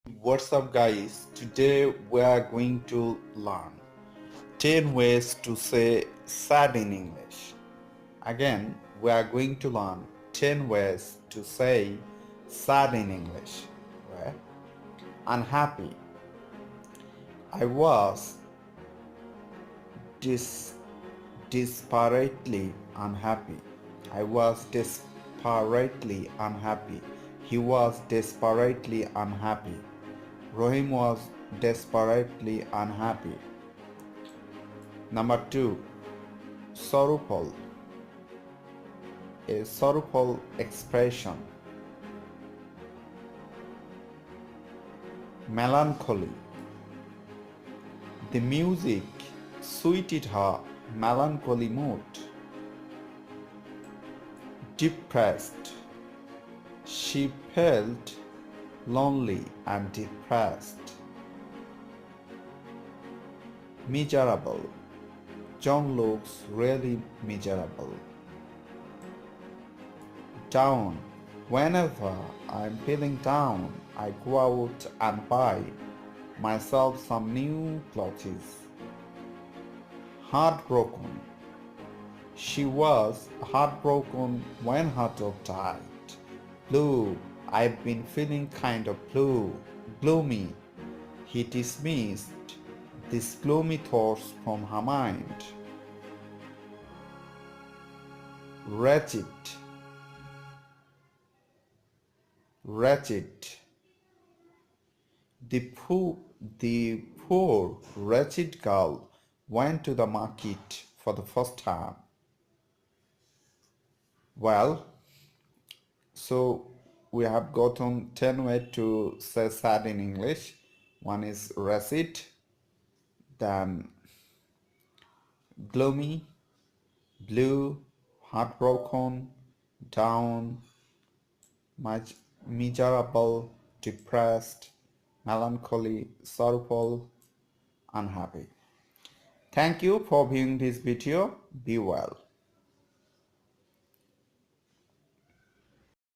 What's up guys? Today we are going to learn 10 ways to say sad in English. Again, we are going to learn 10 ways to say sad in English. Right? Unhappy. I was dis- desperately unhappy. I was desperately unhappy. He was desperately unhappy. Rohim was desperately unhappy. Number 2. Sorrowful. A sorrowful expression. Melancholy. The music suited her melancholy mood. Depressed. She felt lonely and depressed. Miserable. John looks really miserable. Down. Whenever I'm feeling down, I go out and buy myself some new clothes. Heartbroken. She was heartbroken when her dog died. Blue. I've been feeling kind of gloomy. He dismissed these gloomy thoughts from her mind. Wretched. Wretched. The poor wretched girl went to the market for the first time. Well, so we have gotten 10 ways to say sad in English. One is wretched, then gloomy, blue, heartbroken, down, much miserable, depressed, melancholy, sorrowful, unhappy. Thank you for viewing this video. Be well.